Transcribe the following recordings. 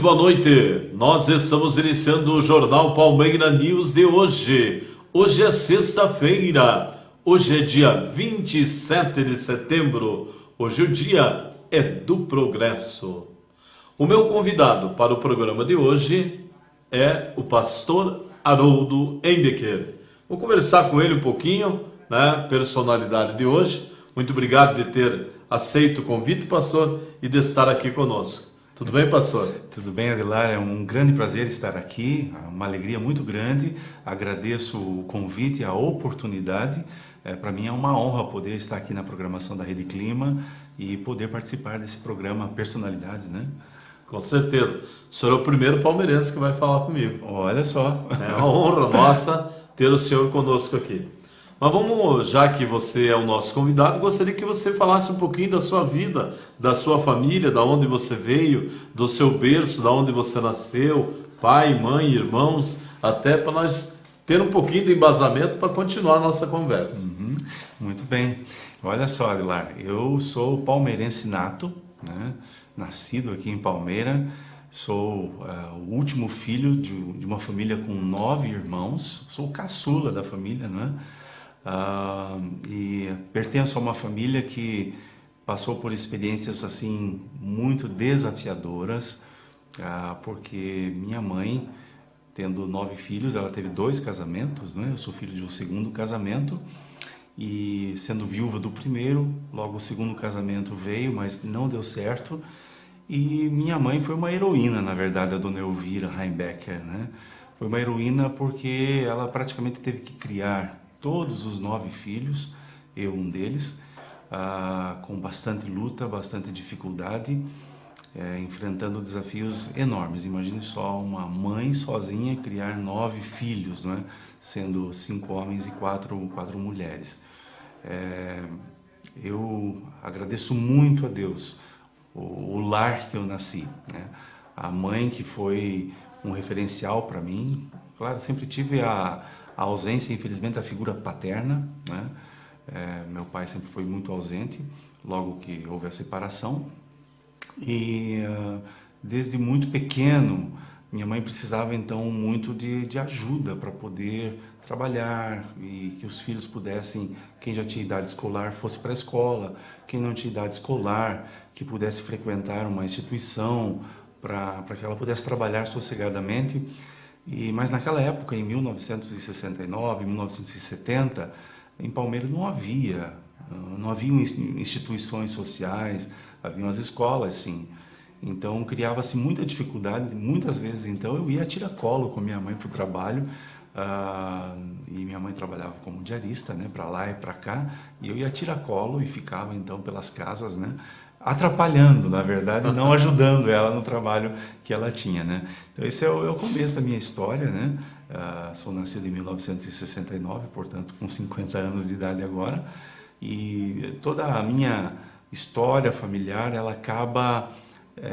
boa noite. Nós estamos iniciando o Jornal Palmeira News de hoje. Hoje é sexta-feira. Hoje é dia 27 de setembro. Hoje o dia é do progresso. O meu convidado para o programa de hoje é o pastor Haroldo Embecker. Vou conversar com ele um pouquinho, né? Personalidade de hoje. Muito obrigado de ter aceito o convite, pastor, e de estar aqui conosco. Tudo bem, pastor? Tudo bem, Adelar. É um grande prazer estar aqui, uma alegria muito grande. Agradeço o convite e a oportunidade. Para mim é uma honra poder estar aqui na programação da Rede Clima e poder participar desse programa Personalidades, né? Com certeza. O senhor é o primeiro palmeirense que vai falar comigo. Olha só. É uma honra nossa ter o senhor conosco aqui. Mas vamos, já que você é o nosso convidado, gostaria que você falasse um pouquinho da sua vida, da sua família, da onde você veio, do seu berço, da onde você nasceu, pai, mãe, irmãos, até para nós ter um pouquinho de embasamento para continuar a nossa conversa. Muito bem. Olha só, Adelar, eu sou palmeirense nato, né? Nascido aqui em Palmeira, sou o último filho de uma família com 9 irmãos, sou o caçula da família, né? E pertenço a uma família que passou por experiências assim muito desafiadoras, porque minha mãe, tendo 9 filhos, ela teve 2 casamentos, né? Eu sou filho de um segundo casamento e sendo viúva do primeiro, logo o segundo casamento veio, mas não deu certo. E minha mãe foi uma heroína, na verdade, a dona Elvira Heimbecker, né? Foi uma heroína porque ela praticamente teve que criar todos os 9 filhos, eu um deles, com bastante luta, bastante dificuldade, enfrentando desafios enormes. Imagine só uma mãe sozinha criar 9 filhos, né? Sendo 5 homens e 4 mulheres. Eu agradeço muito a Deus o lar que eu nasci, né? A mãe que foi um referencial para mim. Claro, sempre tive a ausência, infelizmente, da figura paterna, né? Meu pai sempre foi muito ausente, logo que houve a separação. E desde muito pequeno, minha mãe precisava então muito de ajuda para poder trabalhar e que os filhos pudessem, quem já tinha idade escolar, fosse para a escola, quem não tinha idade escolar, que pudesse frequentar uma instituição para que ela pudesse trabalhar sossegadamente. Mas naquela época, em 1969, 1970, em Palmeiras não havia instituições sociais, haviam as escolas, sim. Então criava-se muita dificuldade, muitas vezes então eu ia a tiracolo com minha mãe para o trabalho, e minha mãe trabalhava como diarista, né, para lá e para cá, e eu ia a tiracolo e ficava então pelas casas, né, atrapalhando, na verdade, não ajudando ela no trabalho que ela tinha, né. Então esse é o começo da minha história, né. Sou nascido em 1969, portanto com 50 anos de idade agora, e toda a minha história familiar, ela acaba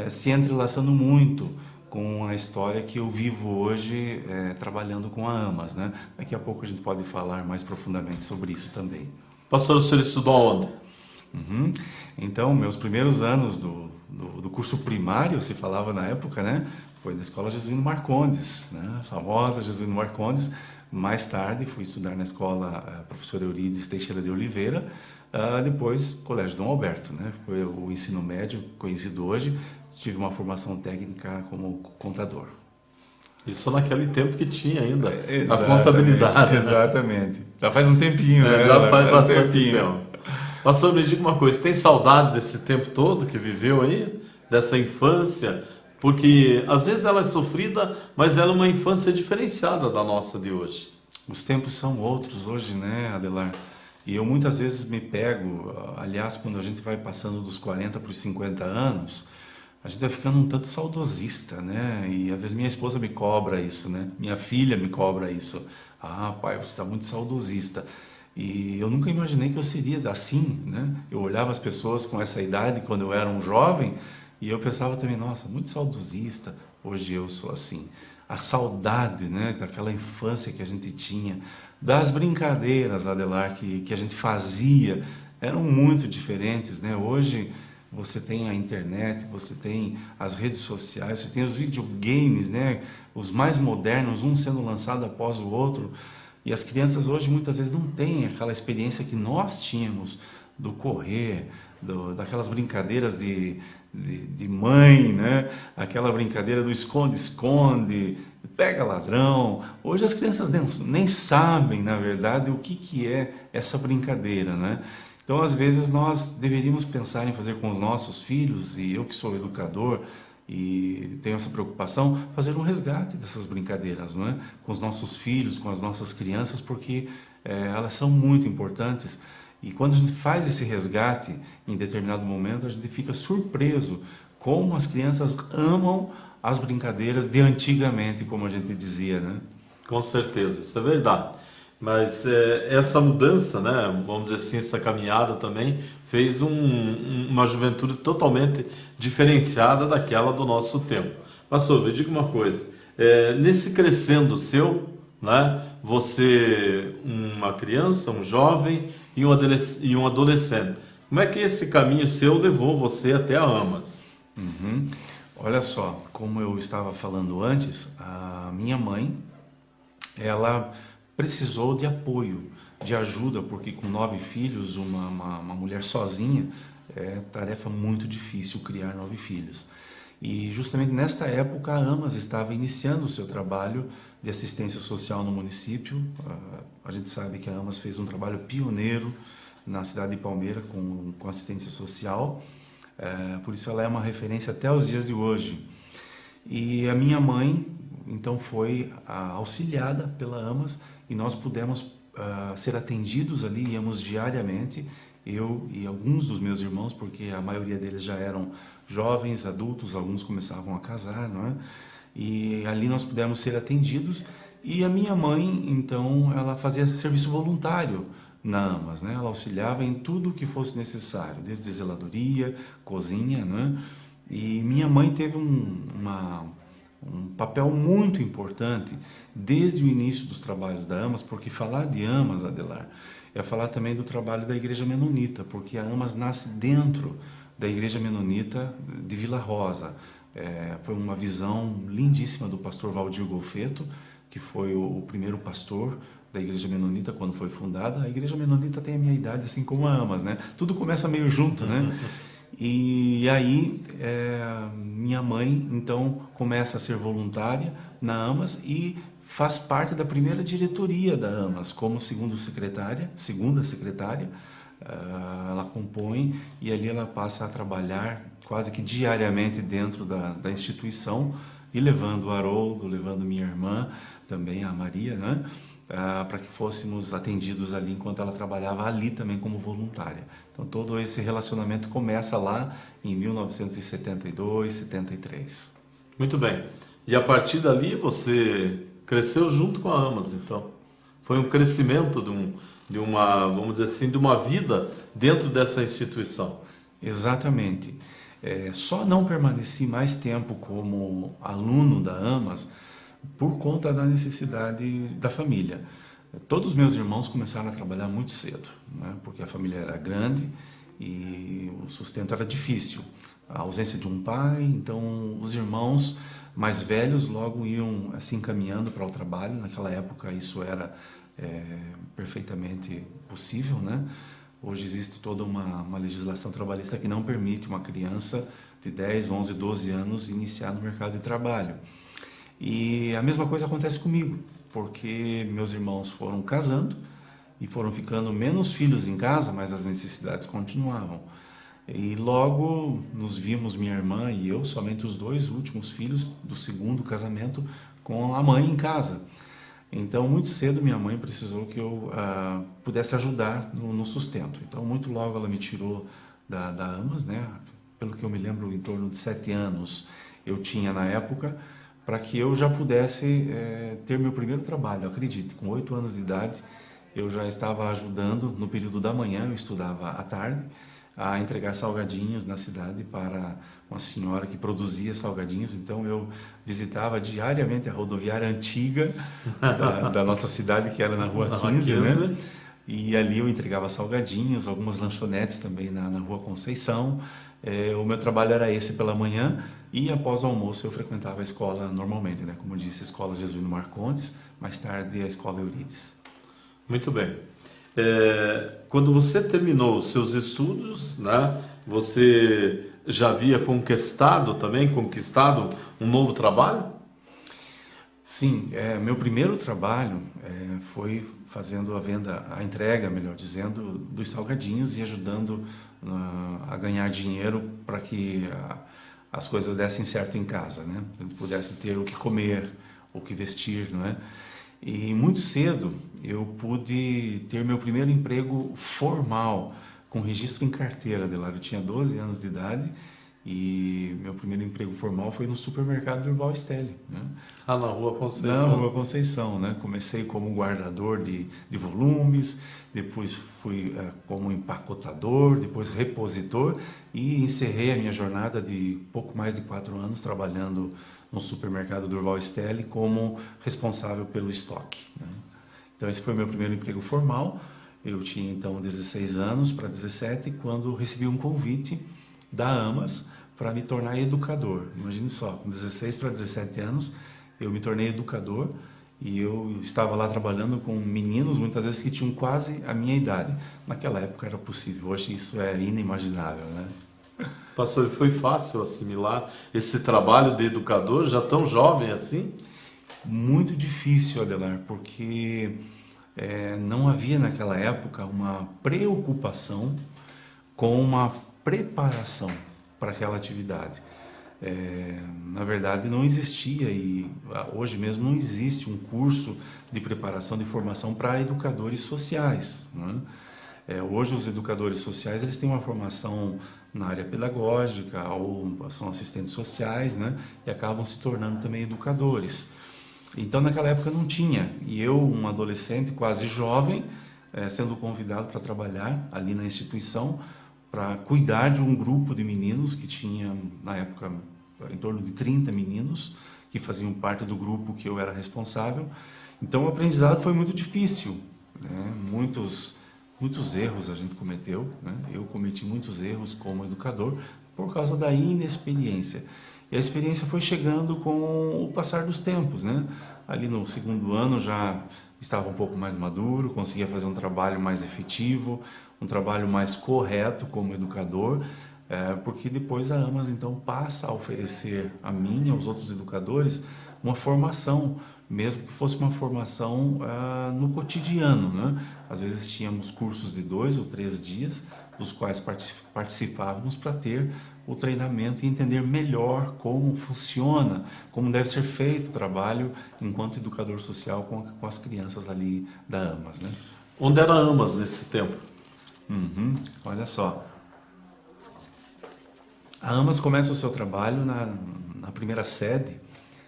se entrelaçando muito com a história que eu vivo hoje trabalhando com a AMAS, né. Daqui a pouco a gente pode falar mais profundamente sobre isso também. Pastor, o senhor estudou onde? Então, meus primeiros anos do curso primário, se falava na época, né, foi na Escola Jesuíno Marcondes, né, famosa Jesuíno Marcondes. Mais tarde fui estudar na escola Professor Eurides Teixeira de Oliveira, depois Colégio Dom Alberto, né, foi o ensino médio conhecido hoje. Tive uma formação técnica como contador. Isso naquele tempo que tinha ainda a contabilidade. Exatamente. Né? Já faz um tempinho, né? Já faz bastante tempo. Pastor, me diga uma coisa, tem saudade desse tempo todo que viveu aí? Dessa infância? Porque às vezes ela é sofrida, mas ela é uma infância diferenciada da nossa de hoje. Os tempos são outros hoje, né, Adelar? E eu muitas vezes me pego, aliás, quando a gente vai passando dos 40 para os 50 anos, a gente vai ficando um tanto saudosista, né? E às vezes minha esposa me cobra isso, né? Minha filha me cobra isso. Ah, pai, você está muito saudosista. E eu nunca imaginei que eu seria assim, né? Eu olhava as pessoas com essa idade quando eu era um jovem e eu pensava também, nossa, muito saudosista. Hoje eu sou assim. A saudade, né, daquela infância que a gente tinha, das brincadeiras, Adelar, que a gente fazia, eram muito diferentes, né? Hoje você tem a internet, você tem as redes sociais, você tem os videogames, né? Os mais modernos, um sendo lançado após o outro. E as crianças hoje muitas vezes não têm aquela experiência que nós tínhamos do correr, daquelas brincadeiras de mãe, né? Aquela brincadeira do esconde-esconde, pega ladrão. Hoje as crianças nem sabem, na verdade, o que é essa brincadeira, né? Então, às vezes, nós deveríamos pensar em fazer com os nossos filhos, e eu que sou educador e tenho essa preocupação, fazer um resgate dessas brincadeiras, não é? Com os nossos filhos, com as nossas crianças, porque elas são muito importantes. E quando a gente faz esse resgate, em determinado momento, a gente fica surpreso como as crianças amam as brincadeiras de antigamente, como a gente dizia, né? Com certeza, isso é verdade. Mas essa mudança, né, vamos dizer assim, essa caminhada também fez uma juventude totalmente diferenciada daquela do nosso tempo. Pastor, me diga uma coisa, nesse crescendo seu, né, você, uma criança, um jovem e um adolescente, como é que esse caminho seu levou você até a AMAS? Uhum. Olha só, como eu estava falando antes, a minha mãe, ela precisou de apoio, de ajuda, porque com 9 filhos, uma mulher sozinha, é tarefa muito difícil criar 9 filhos. E justamente nesta época a AMAS estava iniciando o seu trabalho de assistência social no município. A gente sabe que a AMAS fez um trabalho pioneiro na cidade de Palmeira com assistência social, por isso ela é uma referência até os dias de hoje. E a minha mãe, então, foi auxiliada pela AMAS e nós pudemos ser atendidos ali, íamos diariamente, eu e alguns dos meus irmãos, porque a maioria deles já eram jovens, adultos, alguns começavam a casar, não é? E ali nós pudemos ser atendidos e a minha mãe, então, ela fazia serviço voluntário na AMAS, né? Ela auxiliava em tudo o que fosse necessário, desde zeladoria, cozinha, né? E minha mãe teve um papel muito importante desde o início dos trabalhos da AMAS, porque falar de AMAS, Adelar, é falar também do trabalho da Igreja Menonita, porque a AMAS nasce dentro da Igreja Menonita de Vila Rosa. Foi uma visão lindíssima do pastor Valdir Golfeto, que foi o primeiro pastor da Igreja Menonita quando foi fundada. A Igreja Menonita tem a minha idade, assim como a AMAS, né? Tudo começa meio junto, né? E aí, minha mãe, então, começa a ser voluntária na AMAS e faz parte da primeira diretoria da AMAS, como segunda secretária, ela compõe e ali ela passa a trabalhar quase que diariamente dentro da instituição e levando o Haroldo, levando minha irmã, também a Maria, né? Para que fôssemos atendidos ali enquanto ela trabalhava ali também como voluntária. Então todo esse relacionamento começa lá em 1972, 73. Muito bem. E a partir dali você cresceu junto com a AMAS, então. Foi um crescimento de uma, vamos dizer assim, de uma vida dentro dessa instituição. Exatamente. Só não permaneci mais tempo como aluno da AMAS por conta da necessidade da família. Todos os meus irmãos começaram a trabalhar muito cedo, né? Porque a família era grande e o sustento era difícil. A ausência de um pai, então os irmãos mais velhos logo iam se encaminhando para o trabalho. Naquela época isso era perfeitamente possível, né? Hoje existe toda uma legislação trabalhista que não permite uma criança de 10, 11, 12 anos iniciar no mercado de trabalho. E a mesma coisa acontece comigo, porque meus irmãos foram casando e foram ficando menos filhos em casa, mas as necessidades continuavam. E logo nos vimos, minha irmã e eu, somente os 2 últimos filhos do segundo casamento, com a mãe em casa. Então, muito cedo, minha mãe precisou que eu pudesse ajudar no sustento. Então, muito logo ela me tirou da AMAS, né? Pelo que eu me lembro, em torno de 7 anos eu tinha na época, para que eu já pudesse ter meu primeiro trabalho. Acredite, com 8 anos de idade, eu já estava ajudando no período da manhã, eu estudava à tarde, a entregar salgadinhos na cidade para uma senhora que produzia salgadinhos. Então eu visitava diariamente a rodoviária antiga da nossa cidade, que era na Rua 15, né? E ali eu entregava salgadinhos, algumas lanchonetes também na Rua Conceição. o meu trabalho era esse pela manhã e após o almoço eu frequentava a escola normalmente, né? Como eu disse, a escola Jesuíno Marcondes, mais tarde a escola Eurides. Muito bem. Quando você terminou os seus estudos, né, você já havia conquistado um novo trabalho? Sim, meu primeiro trabalho foi fazendo a entrega, melhor dizendo, dos salgadinhos e ajudando a ganhar dinheiro para que as coisas dessem certo em casa, né? A gente pudesse ter o que comer, o que vestir, não é? E muito cedo eu pude ter meu primeiro emprego formal, com registro em carteira, Adelar. Eu tinha 12 anos de idade e meu primeiro emprego formal foi no supermercado Durval Stelli, né? Ah, na Rua Na Rua Conceição. Conceição, né? Comecei como guardador de volumes, depois fui como empacotador, depois repositor e encerrei a minha jornada de pouco mais de 4 anos trabalhando no supermercado Durval Stelli como responsável pelo estoque, né? Então esse foi meu primeiro emprego formal. Eu tinha então 16 anos para 17 quando recebi um convite da AMAS para me tornar educador. Imagine só, com 16 para 17 anos, eu me tornei educador e eu estava lá trabalhando com meninos, muitas vezes que tinham quase a minha idade. Naquela época era possível, hoje isso é inimaginável, né? Pastor, e foi fácil assimilar esse trabalho de educador já tão jovem assim? Muito difícil, Adelar, porque não havia naquela época uma preocupação com uma preparação para aquela atividade. Na verdade, não existia e hoje mesmo não existe um curso de preparação de formação para educadores sociais, né? Hoje os educadores sociais eles têm uma formação na área pedagógica ou são assistentes sociais, né? E acabam se tornando também educadores. Então naquela época não tinha e eu, um adolescente quase jovem, sendo convidado para trabalhar ali na instituição para cuidar de um grupo de meninos que tinha, na época, em torno de 30 meninos que faziam parte do grupo que eu era responsável. Então o aprendizado foi muito difícil, né? Muitos erros a gente cometeu, né? Eu cometi muitos erros como educador por causa da inexperiência. E a experiência foi chegando com o passar dos tempos, né? Ali no segundo ano já estava um pouco mais maduro, conseguia fazer um trabalho mais efetivo, um trabalho mais correto como educador, porque depois a AMAS então passa a oferecer a mim e aos outros educadores uma formação, mesmo que fosse uma formação no cotidiano, né? Às vezes tínhamos cursos de 2 ou 3 dias, dos quais participávamos para ter o treinamento e entender melhor como funciona, como deve ser feito o trabalho enquanto educador social com as crianças ali da AMAS, né? Onde era Amas nesse tempo? Uhum. Olha só, a AMAS começa o seu trabalho na primeira sede,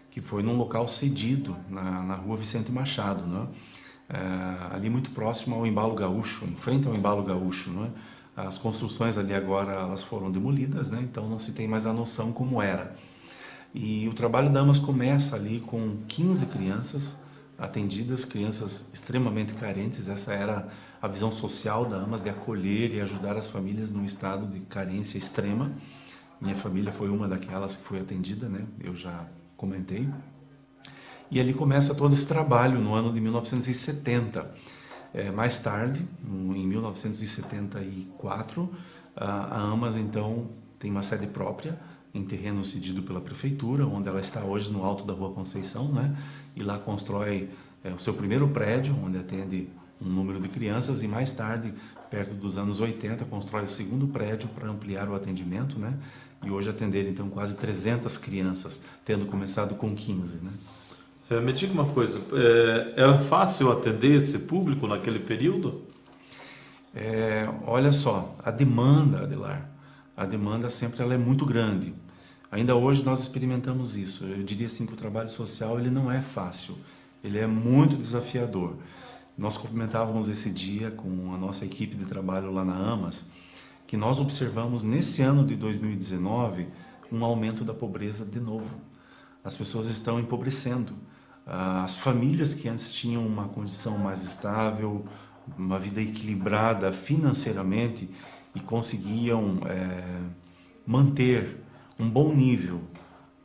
que foi num local cedido, na rua Vicente Machado, né? Ali muito próximo ao Embalo Gaúcho, em frente ao Embalo Gaúcho, né? As construções ali agora elas foram demolidas, né? Então não se tem mais a noção como era. E o trabalho da AMAS começa ali com 15 crianças atendidas, crianças extremamente carentes. Essa era a visão social da AMAS, de acolher e ajudar as famílias num estado de carência extrema. Minha família foi uma daquelas que foi atendida, né? Eu já comentei. E ali começa todo esse trabalho no ano de 1970. Mais tarde, em 1974, a AMAS então tem uma sede própria em terreno cedido pela prefeitura, onde ela está hoje no alto da Rua Conceição, né? E lá constrói o seu primeiro prédio, onde atende um número de crianças, e mais tarde, perto dos anos 80, constrói o segundo prédio para ampliar o atendimento, né? E hoje atender então quase 300 crianças, tendo começado com 15, né? Me diga uma coisa, era fácil atender esse público naquele período? Olha só, a demanda, Adelar, a demanda sempre ela é muito grande. Ainda hoje nós experimentamos isso. Eu diria assim que o trabalho social ele não é fácil, ele é muito desafiador. Nós comentávamos esse dia com a nossa equipe de trabalho lá na AMAS, que nós observamos nesse ano de 2019 um aumento da pobreza de novo. As pessoas estão empobrecendo. As famílias que antes tinham uma condição mais estável, uma vida equilibrada financeiramente e conseguiam manter um bom nível,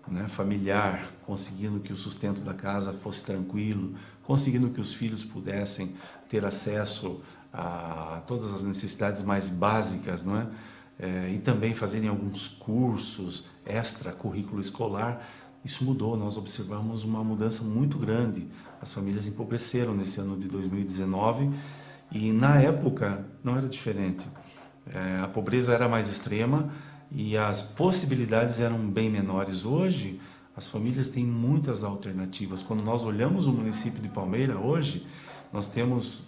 né, familiar, conseguindo que o sustento da casa fosse tranquilo, conseguindo que os filhos pudessem ter acesso a todas as necessidades mais básicas, não é? E também fazerem alguns cursos extra currículo escolar. Isso mudou, nós observamos uma mudança muito grande. As famílias empobreceram nesse ano de 2019 e na época não era diferente. A pobreza era mais extrema e as possibilidades eram bem menores. Hoje, as famílias têm muitas alternativas. Quando nós olhamos o município de Palmeira hoje, nós temos,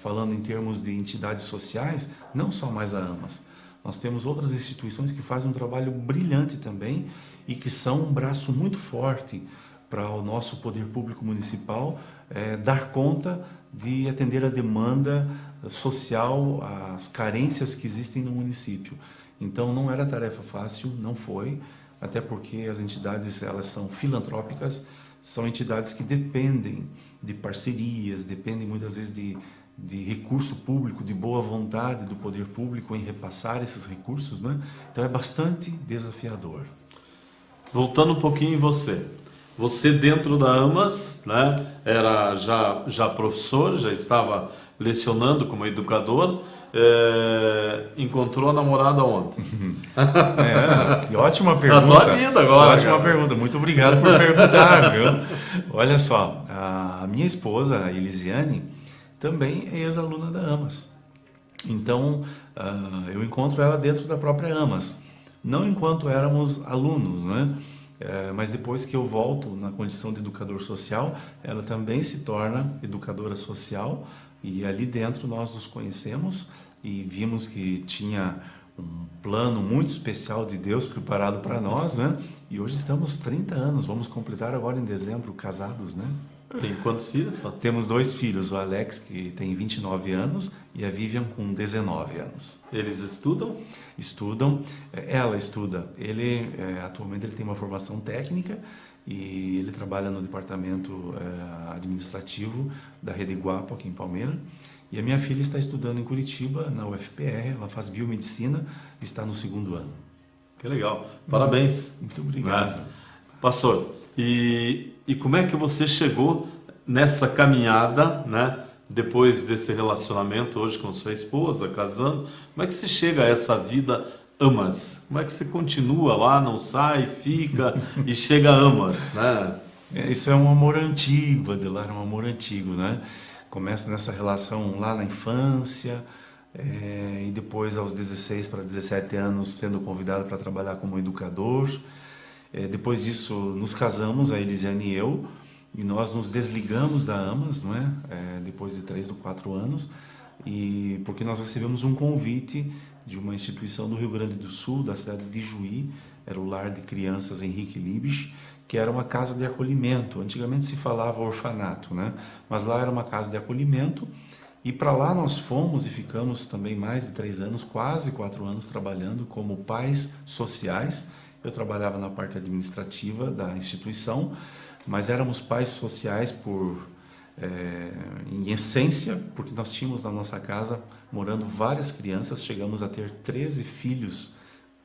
falando em termos de entidades sociais, não só mais a AMAS, nós temos outras instituições que fazem um trabalho brilhante também e que são um braço muito forte para o nosso poder público municipal dar conta de atender a demanda social, as carências que existem no município. Então não era tarefa fácil, não foi, até porque as entidades elas são filantrópicas, são entidades que dependem de parcerias, dependem muitas vezes de recurso público, de boa vontade do poder público em repassar esses recursos, né? Então é bastante desafiador. Voltando um pouquinho em você. Você dentro da AMAS, né, era já professor, já estava lecionando como educador, encontrou a namorada ontem? Que ótima pergunta. Na tua vida agora. Ótima pergunta, muito obrigado por perguntar, viu? Olha só, a minha esposa, a Elisiane, também é ex-aluna da AMAS. Então, eu encontro ela dentro da própria AMAS. Não enquanto éramos alunos, né? Mas depois que eu volto na condição de educador social, ela também se torna educadora social e ali dentro nós nos conhecemos e vimos que tinha um plano muito especial de Deus preparado para nós, né? E hoje estamos 30 anos, vamos completar agora em dezembro casados, né? Tem quantos filhos? Temos 2 filhos, o Alex, que tem 29 anos, e a Vivian, com 19 anos. Eles estudam? Estudam, ela estuda. Ele, atualmente, ele tem uma formação técnica e ele trabalha no departamento administrativo da Rede Iguapo, aqui em Palmeira. E a minha filha está estudando em Curitiba, na UFPR, ela faz biomedicina, está no 2º ano. Que legal, parabéns. Muito obrigado. Pastor, e como é que você chegou nessa caminhada, né? Depois desse relacionamento hoje com sua esposa, casando, como é que você chega a essa vida AMAS? Como é que você continua lá, não sai, fica e chega a AMAS, né? Isso é um amor antigo, Adelar, um amor antigo, né? Começa nessa relação lá na infância, e depois aos 16 para 17 anos sendo convidado para trabalhar como educador. Depois disso nos casamos, a Elisiane e eu, e nós nos desligamos da AMAS, não é? Depois de 3 ou 4 anos, e porque nós recebemos um convite de uma instituição do Rio Grande do Sul, da cidade de Juí, era o Lar de Crianças Henrique Liebig, que era uma casa de acolhimento. Antigamente se falava orfanato, né? Mas lá era uma casa de acolhimento, e para lá nós fomos e ficamos também mais de 3 anos, quase 4 anos trabalhando como pais sociais. Eu trabalhava na parte administrativa da instituição, mas éramos pais sociais em essência, porque nós tínhamos na nossa casa morando várias crianças, chegamos a ter 13 filhos,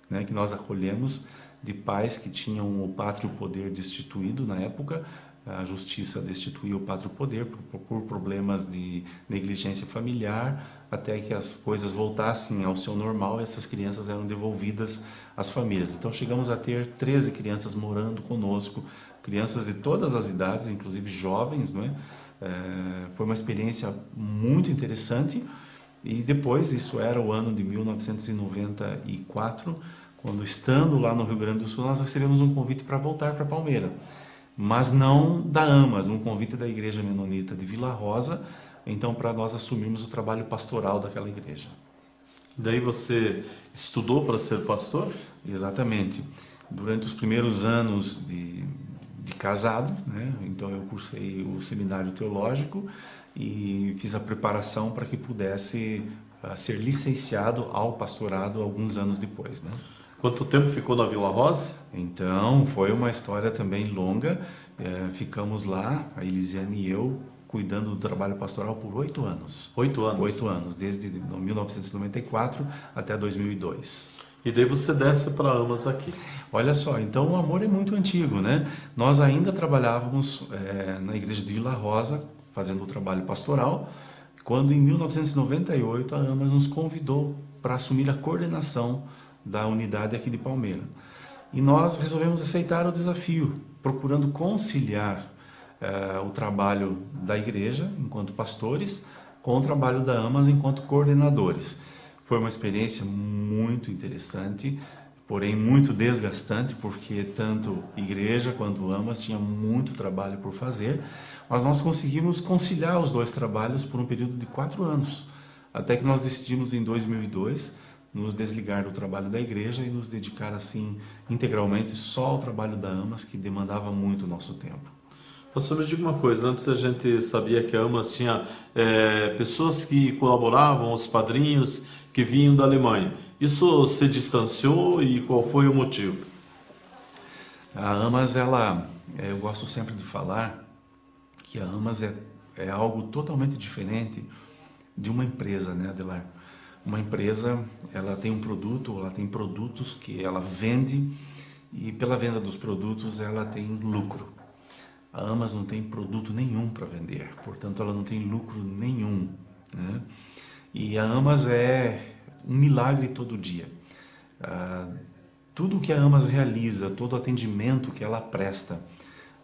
né, que nós acolhemos, de pais que tinham o pátrio poder destituído na época. A justiça destituiu o pátrio poder por problemas de negligência familiar, até que as coisas voltassem ao seu normal e essas crianças eram devolvidas às famílias. Então chegamos a ter 13 crianças morando conosco, crianças de todas as idades, inclusive jovens, não é? Foi uma experiência muito interessante. E depois, isso era o ano de 1994, quando, estando lá no Rio Grande do Sul, nós recebemos um convite para voltar para Palmeira, mas não da AMAS, um convite da Igreja Menonita de Vila Rosa, então para nós assumirmos o trabalho pastoral daquela igreja. Daí você estudou para ser pastor? Exatamente. Durante os primeiros anos de casado, né? Então eu cursei o seminário teológico e fiz a preparação para que pudesse ser licenciado ao pastorado alguns anos depois, né? Quanto tempo ficou na Vila Rosa? Então, foi uma história também longa. Ficamos lá, a Elisiane e eu, cuidando do trabalho pastoral por 8 anos. 8 anos? 8 anos, desde 1994 até 2002. E daí você desce para Amas aqui. Olha só, então o amor é muito antigo, né? Nós ainda trabalhávamos na igreja de Vila Rosa, fazendo o trabalho pastoral, quando em 1998 a Amas nos convidou para assumir a coordenação da unidade aqui de Palmeira. E nós resolvemos aceitar o desafio, procurando conciliar o trabalho da igreja, enquanto pastores, com o trabalho da Amas enquanto coordenadores. Foi uma experiência muito interessante, porém muito desgastante, porque tanto igreja quanto Amas tinha muito trabalho por fazer, mas nós conseguimos conciliar os dois trabalhos por um período de 4 anos, até que nós decidimos em 2002 nos desligar do trabalho da igreja e nos dedicar assim integralmente só ao trabalho da Amas, que demandava muito o nosso tempo. Pastor, me diga uma coisa, antes a gente sabia que a Amas tinha pessoas que colaboravam, os padrinhos que vinham da Alemanha. Isso se distanciou e qual foi o motivo? A Amas, eu gosto sempre de falar que a Amas é algo totalmente diferente de uma empresa, né, Adelar? Uma empresa, ela tem um produto, ela tem produtos que ela vende e pela venda dos produtos ela tem lucro. A Amas não tem produto nenhum para vender, portanto ela não tem lucro nenhum, né? E a Amas é um milagre todo dia. Tudo que a Amas realiza, todo o atendimento que ela presta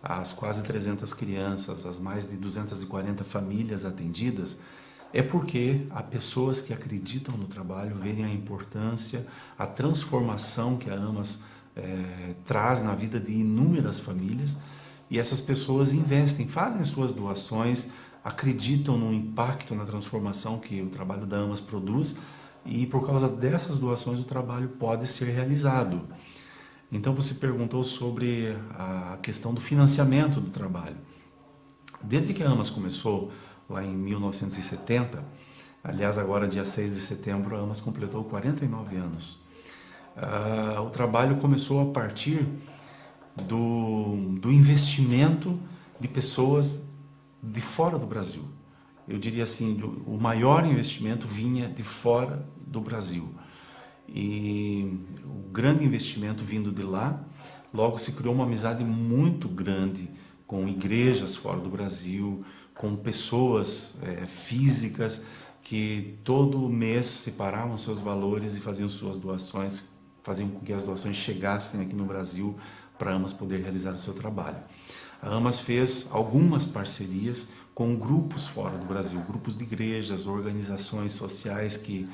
às quase 300 crianças, às mais de 240 famílias atendidas, é porque há pessoas que acreditam no trabalho, veem a importância, a transformação que a Amas traz na vida de inúmeras famílias, e essas pessoas investem, fazem suas doações, acreditam no impacto, na transformação que o trabalho da Amas produz, e por causa dessas doações o trabalho pode ser realizado. Então você perguntou sobre a questão do financiamento do trabalho. Desde que a Amas começou, lá em 1970, aliás agora dia 6 de setembro a Amas completou 49 anos. O trabalho começou a partir do investimento de pessoas de fora do Brasil. Eu diria assim, o maior investimento vinha de fora do Brasil. E o grande investimento vindo de lá, logo se criou uma amizade muito grande com igrejas fora do Brasil, com pessoas físicas que todo mês separavam seus valores e faziam suas doações, faziam com que as doações chegassem aqui no Brasil para a Amas poder realizar o seu trabalho. A Amas fez algumas parcerias com grupos fora do Brasil, grupos de igrejas, organizações sociais que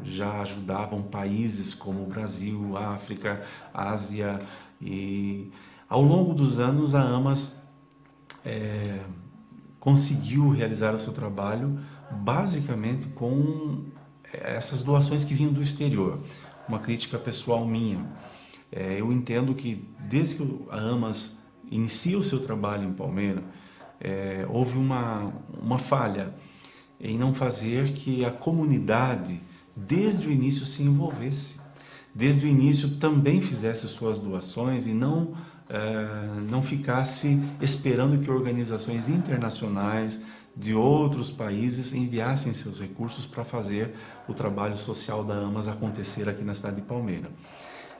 já ajudavam países como o Brasil, África, Ásia, e ao longo dos anos a Amas conseguiu realizar o seu trabalho basicamente com essas doações que vinham do exterior. Uma crítica pessoal minha. Eu entendo que desde que a Amas inicia o seu trabalho em Palmeira, houve uma falha em não fazer que a comunidade, desde o início, se envolvesse. Desde o início também fizesse suas doações e não ficasse esperando que organizações internacionais de outros países enviassem seus recursos para fazer o trabalho social da Amas acontecer aqui na cidade de Palmeira.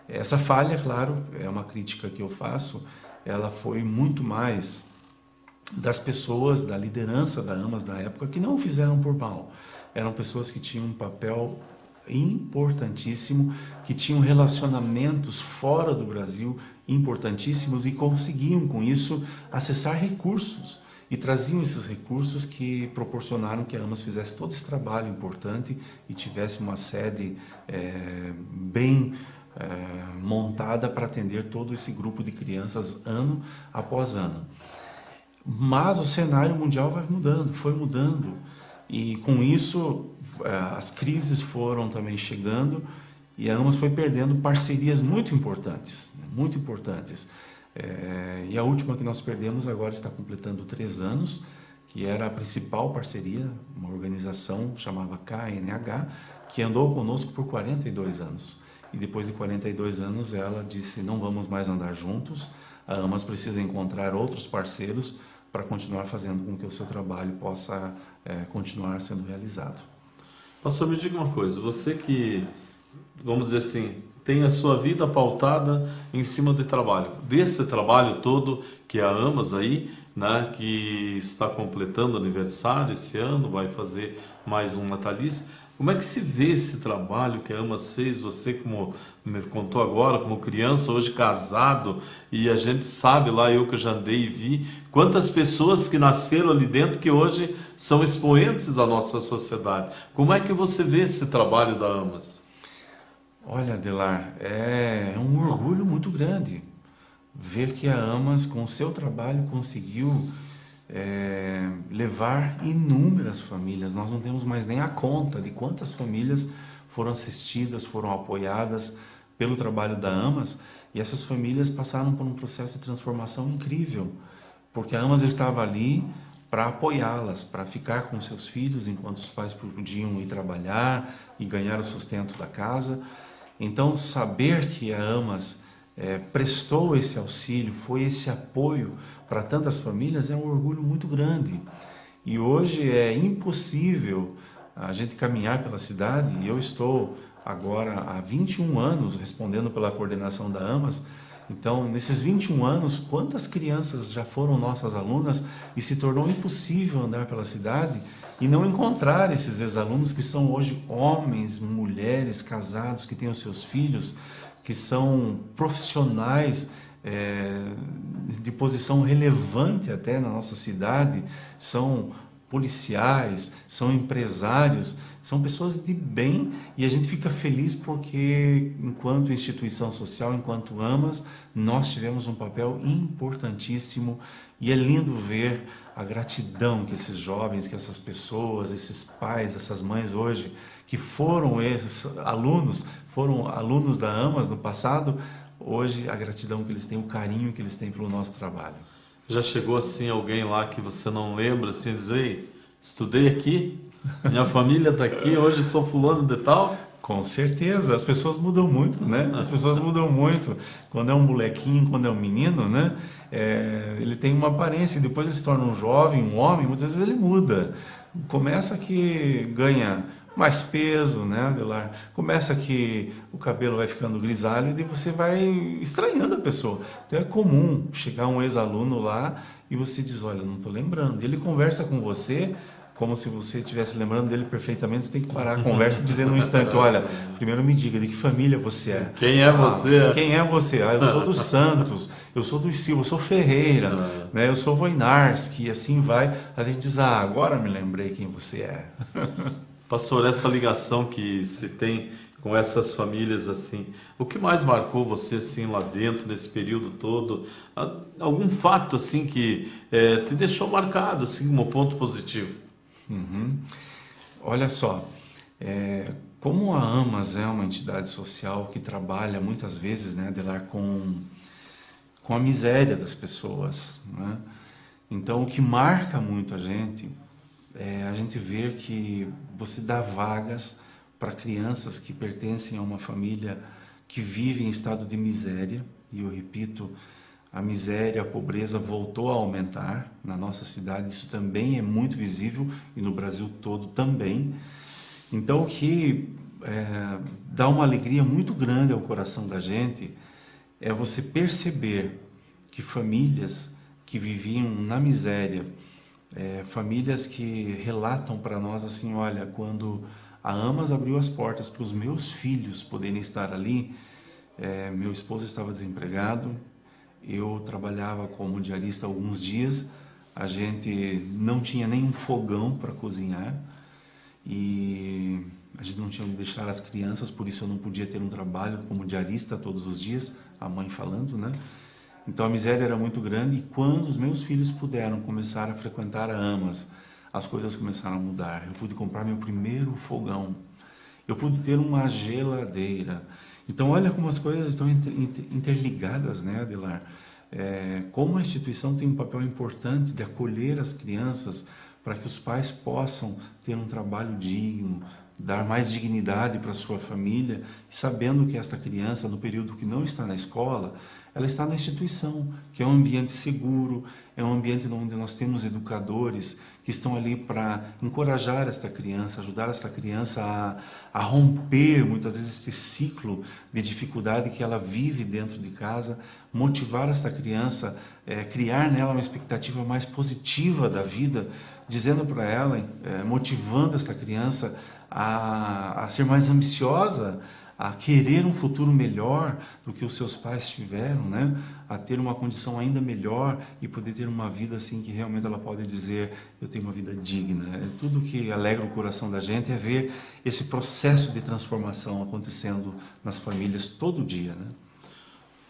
Essa falha, claro, é uma crítica que eu faço, ela foi muito mais das pessoas, da liderança da Amas na época, que não o fizeram por mal. Eram pessoas que tinham um papel importantíssimo, que tinham relacionamentos fora do Brasil importantíssimos e conseguiam com isso acessar recursos e traziam esses recursos que proporcionaram que a Amas fizesse todo esse trabalho importante e tivesse uma sede bem montada para atender todo esse grupo de crianças ano após ano. Mas o cenário mundial foi mudando, e com isso as crises foram também chegando e a Amas foi perdendo parcerias muito importantes, muito importantes. E a última que nós perdemos agora está completando 3 anos, que era a principal parceria, uma organização chamada KNH, que andou conosco por 42 anos. E depois de 42 anos ela disse: não vamos mais andar juntos, a Amas precisa encontrar outros parceiros para continuar fazendo com que o seu trabalho possa continuar sendo realizado. Pastor, me diga uma coisa, você que vamos dizer assim, tem a sua vida pautada em cima de trabalho. Desse trabalho todo que a Amas aí, né, que está completando aniversário esse ano, vai fazer mais um natalício. Como é que se vê esse trabalho que a Amas fez? Você, como me contou agora, como criança, hoje casado, e a gente sabe lá, eu que já andei e vi, quantas pessoas que nasceram ali dentro que hoje são expoentes da nossa sociedade. Como é que você vê esse trabalho da Amas? Olha, Adelar, é um orgulho muito grande ver que a Amas, com o seu trabalho, conseguiu levar inúmeras famílias. Nós não temos mais nem a conta de quantas famílias foram assistidas, foram apoiadas pelo trabalho da Amas, e essas famílias passaram por um processo de transformação incrível, porque a Amas estava ali para apoiá-las, para ficar com seus filhos enquanto os pais podiam ir trabalhar e ganhar o sustento da casa. Então, saber que a Amas prestou esse auxílio, foi esse apoio para tantas famílias, é um orgulho muito grande. E hoje é impossível a gente caminhar pela cidade, e eu estou agora há 21 anos respondendo pela coordenação da Amas. Então, nesses 21 anos, quantas crianças já foram nossas alunas e se tornou impossível andar pela cidade e não encontrar esses ex-alunos que são hoje homens, mulheres, casados, que têm os seus filhos, que são profissionais de posição relevante até na nossa cidade, são policiais, são empresários, são pessoas de bem, e a gente fica feliz porque, enquanto instituição social, enquanto Amas, nós tivemos um papel importantíssimo, e é lindo ver a gratidão que esses jovens, que essas pessoas, esses pais, essas mães hoje, que foram alunos da Amas no passado, hoje a gratidão que eles têm, o carinho que eles têm pelo nosso trabalho. Já chegou assim alguém lá que você não lembra, assim, dizer, "Ei, estudei aqui, minha família está aqui, hoje sou fulano de tal"? Com certeza, as pessoas mudam muito, né? As pessoas mudam muito. Quando é um molequinho, quando é um menino, né? Ele tem uma aparência, e depois ele se torna um jovem, um homem, muitas vezes ele muda. Começa que ganha mais peso, né, Adelar? Começa que o cabelo vai ficando grisalho e você vai estranhando a pessoa. Então é comum chegar um ex-aluno lá e você diz, olha, não estou lembrando. Ele conversa com você como se você estivesse lembrando dele perfeitamente. Você tem que parar a conversa e dizer num instante, olha, primeiro me diga de que família você é. Quem é você? Quem é você? Eu sou dos Santos, eu sou dos Silva, eu sou Ferreira, né? Eu sou Wojnarski, e assim vai. A gente diz, agora me lembrei quem você é. Pastor, essa ligação que se tem com essas famílias assim, o que mais marcou você assim lá dentro nesse período todo? Algum fato assim que te deixou marcado assim como ponto positivo? Uhum. Olha só, como a Amas é uma entidade social que trabalha muitas vezes, né, Adelar, com a miséria das pessoas, né? Então, o que marca muito a gente é a gente ver que você dá vagas para crianças que pertencem a uma família que vive em estado de miséria, e eu repito, a miséria, a pobreza voltou a aumentar na nossa cidade, isso também é muito visível, e no Brasil todo também. Então, o que dá uma alegria muito grande ao coração da gente é você perceber que famílias que viviam na miséria, famílias que relatam para nós assim, olha, quando a Amas abriu as portas para os meus filhos poderem estar ali, meu esposo estava desempregado, eu trabalhava como diarista alguns dias, a gente não tinha nem um fogão para cozinhar, e a gente não tinha onde deixar as crianças, por isso eu não podia ter um trabalho como diarista todos os dias, a mãe falando, né? Então a miséria era muito grande, e quando os meus filhos puderam começar a frequentar a Amas, as coisas começaram a mudar. Eu pude comprar meu primeiro fogão, eu pude ter uma geladeira. Então olha como as coisas estão interligadas, né, Adelar? Como a instituição tem um papel importante de acolher as crianças para que os pais possam ter um trabalho digno, dar mais dignidade para a sua família, sabendo que esta criança, no período que não está na escola, ela está na instituição, que é um ambiente seguro, é um ambiente onde nós temos educadores que estão ali para encorajar esta criança, ajudar esta criança a romper muitas vezes esse ciclo de dificuldade que ela vive dentro de casa, motivar esta criança, criar nela uma expectativa mais positiva da vida, dizendo para ela, motivando esta criança a ser mais ambiciosa, a querer um futuro melhor do que os seus pais tiveram, né? A ter uma condição ainda melhor e poder ter uma vida assim que realmente ela pode dizer, eu tenho uma vida digna. Tudo que alegra o coração da gente é ver esse processo de transformação acontecendo nas famílias todo dia, né?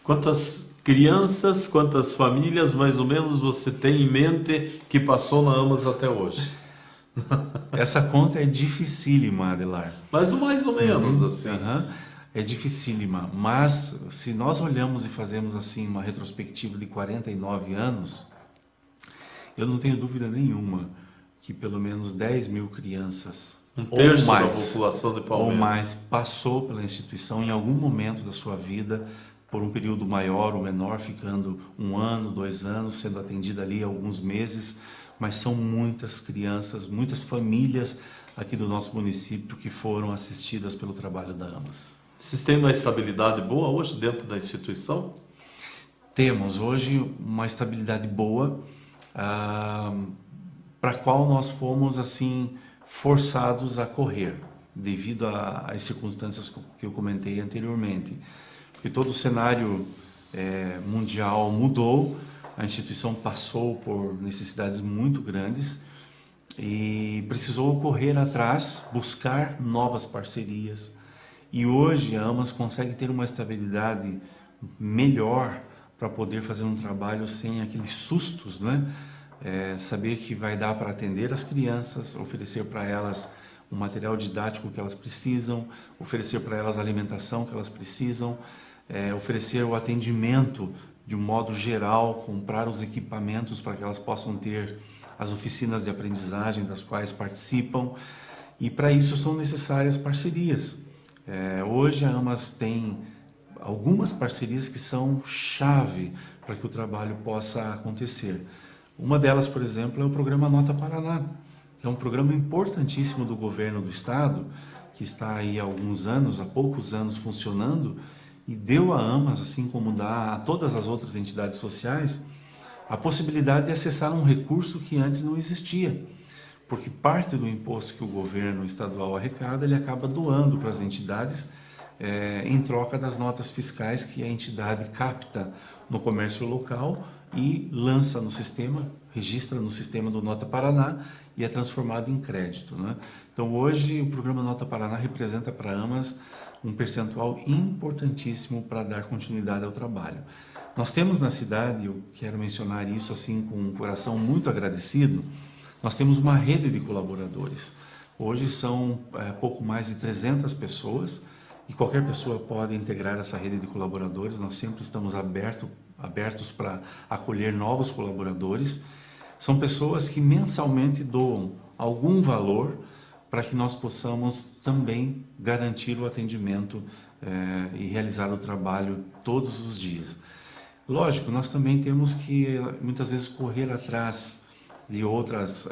Quantas crianças, quantas famílias mais ou menos você tem em mente que passou na AMAS até hoje? Essa conta é dificílima, Adelar. Mas mais ou menos assim. É dificílima, mas se nós olhamos e fazemos assim uma retrospectiva de 49 anos, eu não tenho dúvida nenhuma que pelo menos 10 mil crianças, Um terço ou da mais, população de ou Palmeiras. mais, passou pela instituição em algum momento da sua vida, por um período maior ou menor, ficando 1 ano, 2 anos, sendo atendida ali alguns meses, mas são muitas crianças, muitas famílias aqui do nosso município que foram assistidas pelo trabalho da AMAS. Vocês têm uma estabilidade boa hoje dentro da instituição? Temos hoje uma estabilidade boa, para a qual nós fomos assim forçados a correr, devido às circunstâncias que eu comentei anteriormente. Porque todo o cenário mundial mudou, a instituição passou por necessidades muito grandes e precisou correr atrás, buscar novas parcerias. E hoje a AMAS consegue ter uma estabilidade melhor para poder fazer um trabalho sem aqueles sustos, né? Saber que vai dar para atender as crianças, oferecer para elas o material didático que elas precisam, oferecer para elas a alimentação que elas precisam, oferecer o atendimento de um modo geral, comprar os equipamentos para que elas possam ter as oficinas de aprendizagem das quais participam, e para isso são necessárias parcerias. Hoje a AMAS tem algumas parcerias que são chave para que o trabalho possa acontecer. Uma delas, por exemplo, é o programa Nota Paraná, que é um programa importantíssimo do governo do estado, que está aí há alguns anos, há poucos anos funcionando, e deu à AMAS, assim como dá a todas as outras entidades sociais, a possibilidade de acessar um recurso que antes não existia. Porque parte do imposto que o governo estadual arrecada, ele acaba doando para as entidades em troca das notas fiscais que a entidade capta no comércio local e lança no sistema, registra no sistema do Nota Paraná e é transformado em crédito, né? Então hoje o programa Nota Paraná representa para a AMAS um percentual importantíssimo para dar continuidade ao trabalho. Nós temos na cidade, eu quero mencionar isso assim com um coração muito agradecido, nós temos uma rede de colaboradores. Hoje são pouco mais de 300 pessoas e qualquer pessoa pode integrar essa rede de colaboradores. Nós sempre estamos abertos para acolher novos colaboradores. São pessoas que mensalmente doam algum valor para que nós possamos também garantir o atendimento e realizar o trabalho todos os dias. Lógico, nós também temos que muitas vezes correr atrás de outros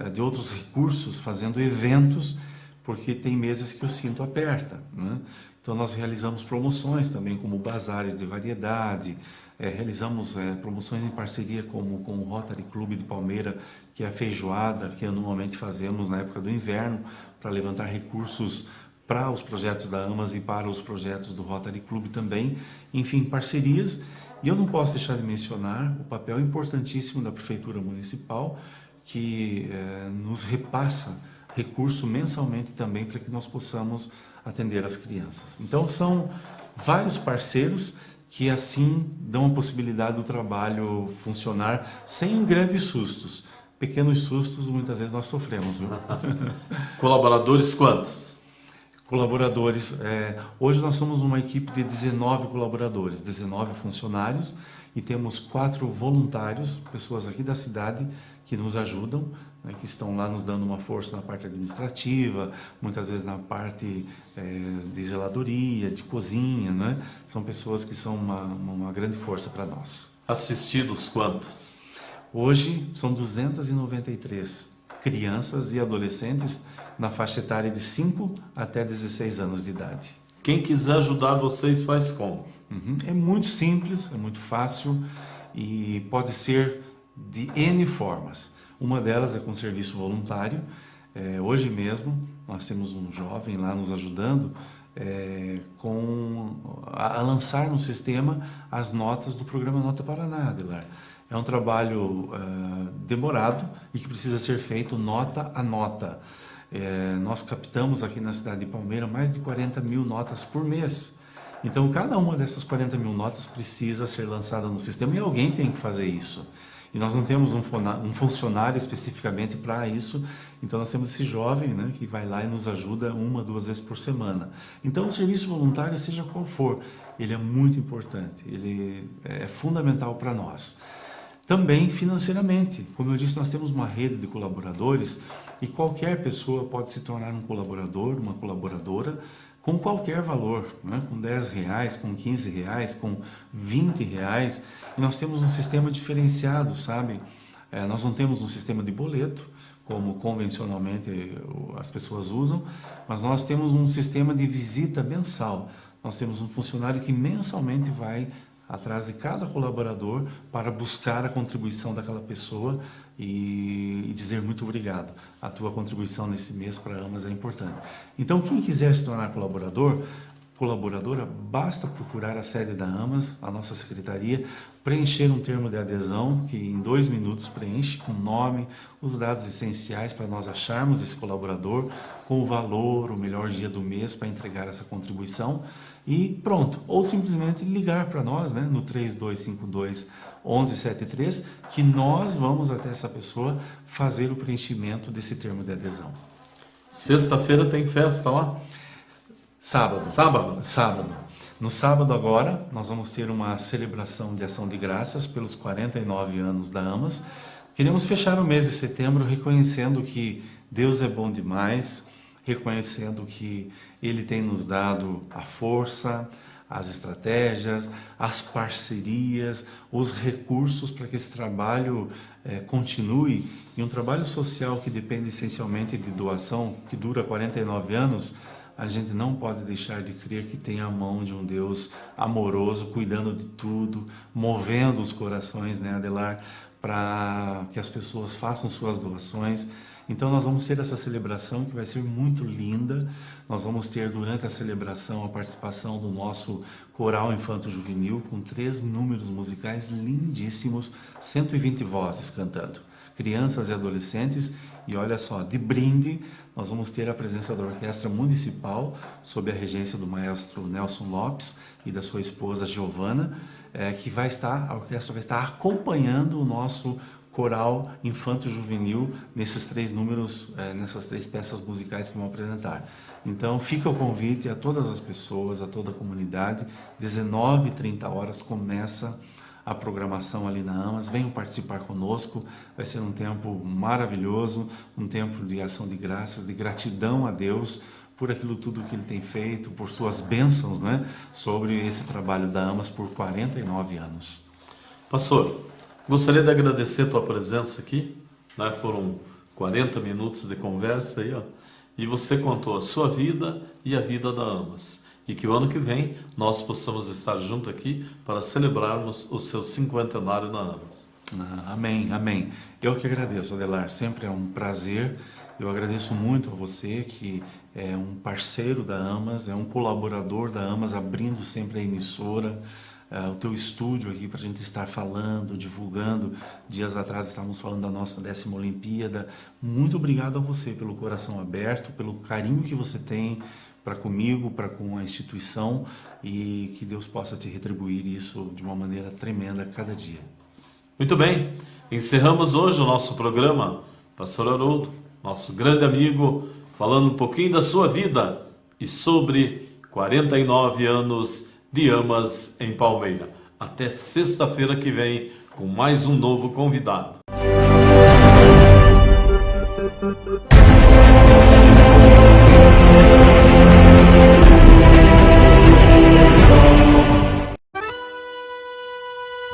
recursos, fazendo eventos, porque tem meses que o cinto aperta, né? Então nós realizamos promoções também, como bazares de variedade, realizamos promoções em parceria com o Rotary Clube de Palmeira, que é a feijoada que anualmente fazemos na época do inverno, para levantar recursos para os projetos da AMAS e para os projetos do Rotary Clube também, enfim, parcerias. E eu não posso deixar de mencionar o papel importantíssimo da Prefeitura Municipal, que nos repassa recurso mensalmente também para que nós possamos atender as crianças. Então são vários parceiros que assim dão a possibilidade do trabalho funcionar sem grandes sustos. Pequenos sustos muitas vezes nós sofremos, viu? Colaboradores quantos? Colaboradores, hoje nós somos uma equipe de 19 colaboradores, 19 funcionários, e temos 4 voluntários, pessoas aqui da cidade que nos ajudam, né, que estão lá nos dando uma força na parte administrativa, muitas vezes na parte de zeladoria, de cozinha, né? São pessoas que são uma grande força para nós. Assistidos quantos? Hoje são 293 crianças e adolescentes na faixa etária de 5 até 16 anos de idade. Quem quiser ajudar vocês faz como? É muito simples, é muito fácil e pode ser de N formas. Uma delas é com serviço voluntário. Hoje mesmo nós temos um jovem lá nos ajudando a lançar no sistema as notas do programa Nota Paraná, Adelar. É um trabalho demorado e que precisa ser feito nota a nota. Nós captamos aqui na cidade de Palmeira mais de 40 mil notas por mês. Então, cada uma dessas 40 mil notas precisa ser lançada no sistema e alguém tem que fazer isso. E nós não temos um funcionário especificamente para isso, então nós temos esse jovem, né, que vai lá e nos ajuda 1, 2 vezes por semana. Então, o serviço voluntário, seja qual for, ele é muito importante, ele é fundamental para nós. Também financeiramente, como eu disse, nós temos uma rede de colaboradores e qualquer pessoa pode se tornar um colaborador, uma colaboradora, com qualquer valor, né? Com R$10, com R$15, com R$20. E nós temos um sistema diferenciado, sabe? Nós não temos um sistema de boleto, como convencionalmente as pessoas usam, mas nós temos um sistema de visita mensal. Nós temos um funcionário que mensalmente vai atrás de cada colaborador para buscar a contribuição daquela pessoa e dizer muito obrigado. A tua contribuição nesse mês para a AMAS é importante. Então, quem quiser se tornar colaboradora, basta procurar a sede da AMAS, a nossa secretaria, preencher um termo de adesão, que em 2 minutos preenche com o nome, os dados essenciais para nós acharmos esse colaborador, com o valor, o melhor dia do mês para entregar essa contribuição e pronto. Ou simplesmente ligar para nós, né, no 3252-1173, que nós vamos até essa pessoa fazer o preenchimento desse termo de adesão. Sexta-feira tem festa lá? Sábado. Sábado. No sábado agora, nós vamos ter uma celebração de ação de graças pelos 49 anos da AMAS. Queremos fechar o mês de setembro reconhecendo que Deus é bom demais, reconhecendo que Ele tem nos dado a força, as estratégias, as parcerias, os recursos para que esse trabalho continue. E um trabalho social que depende essencialmente de doação, que dura 49 anos, a gente não pode deixar de crer que tem a mão de um Deus amoroso, cuidando de tudo, movendo os corações, né, Adelar, para que as pessoas façam suas doações. Então nós vamos ter essa celebração que vai ser muito linda. Nós vamos ter durante a celebração a participação do nosso coral infanto-juvenil com 3 números musicais lindíssimos, 120 vozes cantando, crianças e adolescentes. E olha só, de brinde, nós vamos ter a presença da Orquestra Municipal, sob a regência do maestro Nelson Lopes e da sua esposa Giovana, a orquestra vai estar acompanhando o nosso coral infanto-juvenil nesses 3 números, nessas 3 peças musicais que vão apresentar. Então fica o convite a todas as pessoas, a toda a comunidade, 19h30 começa a programação ali na AMAS, venham participar conosco, vai ser um tempo maravilhoso, um tempo de ação de graças, de gratidão a Deus por aquilo tudo que Ele tem feito, por suas bênçãos, né, sobre esse trabalho da AMAS por 49 anos. Pastor, gostaria de agradecer a tua presença aqui, né? Foram 40 minutos de conversa aí, ó, e você contou a sua vida e a vida da AMAS. E que o ano que vem nós possamos estar juntos aqui para celebrarmos o seu 50º na AMAS. Amém, amém. Eu que agradeço, Adelar, sempre é um prazer. Eu agradeço muito a você que é um parceiro da AMAS, é um colaborador da AMAS, abrindo sempre a emissora, o teu estúdio aqui para a gente estar falando, divulgando. Dias atrás estávamos falando da nossa 10ª Olimpíada. Muito obrigado a você pelo coração aberto, pelo carinho que você tem para comigo, para com a instituição, e que Deus possa te retribuir isso de uma maneira tremenda a cada dia. Muito bem, encerramos hoje o nosso programa, Pastor Haroldo, nosso grande amigo, falando um pouquinho da sua vida e sobre 49 anos de AMAS em Palmeira. Até sexta-feira que vem com mais um novo convidado.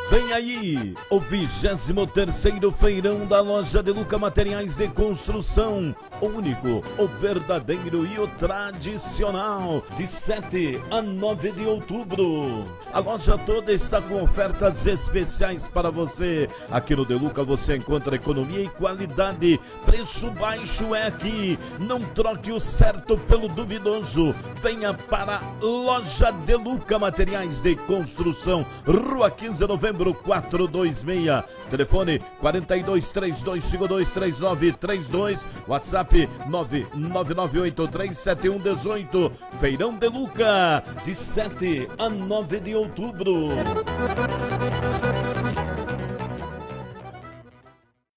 Vem aí o 23º Feirão da Loja De Luca Materiais de Construção, o único, o verdadeiro e o tradicional, de 7 a 9 de outubro. A loja toda está com ofertas especiais para você. Aqui no De Luca você encontra economia e qualidade, preço baixo é aqui. Não troque o certo pelo duvidoso. Venha para a Loja De Luca Materiais de Construção, Rua 15 de Novembro, 426, telefone 4232523932, WhatsApp 999837118. Feirão De Luca, de 7 a 9 de outubro.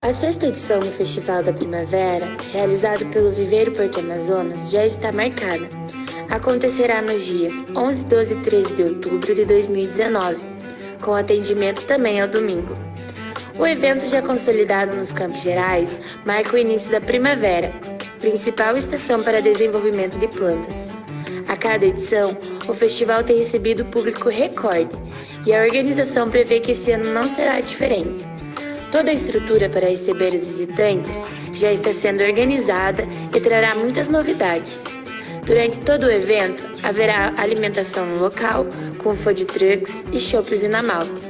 A sexta edição do Festival da Primavera, realizado pelo Viveiro Porto Amazonas, já está marcada. Acontecerá nos dias 11, 12 e 13 de outubro de 2019. Com atendimento também ao domingo. O evento, já consolidado nos Campos Gerais, marca o início da primavera, principal estação para desenvolvimento de plantas. A cada edição, o festival tem recebido público recorde e a organização prevê que esse ano não será diferente. Toda a estrutura para receber os visitantes já está sendo organizada e trará muitas novidades. Durante todo o evento, haverá alimentação no local, com food trucks e chopps na malte.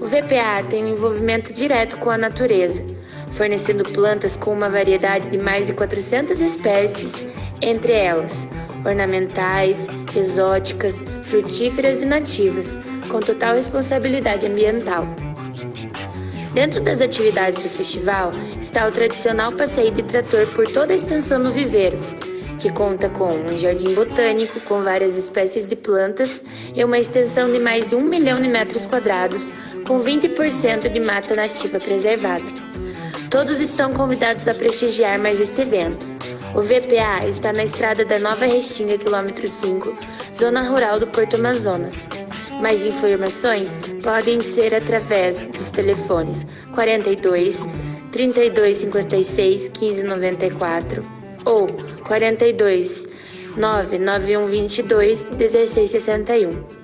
O VPA tem um envolvimento direto com a natureza, fornecendo plantas com uma variedade de mais de 400 espécies, entre elas ornamentais, exóticas, frutíferas e nativas, com total responsabilidade ambiental. Dentro das atividades do festival está o tradicional passeio de trator por toda a extensão do viveiro, que conta com um jardim botânico com várias espécies de plantas e uma extensão de mais de 1 milhão de metros quadrados, com 20% de mata nativa preservada. Todos estão convidados a prestigiar mais este evento. O VPA está na estrada da Nova Restinga, quilômetro 5, zona rural do Porto Amazonas. Mais informações podem ser através dos telefones 42 3256 1594 ou 42 99122 1661.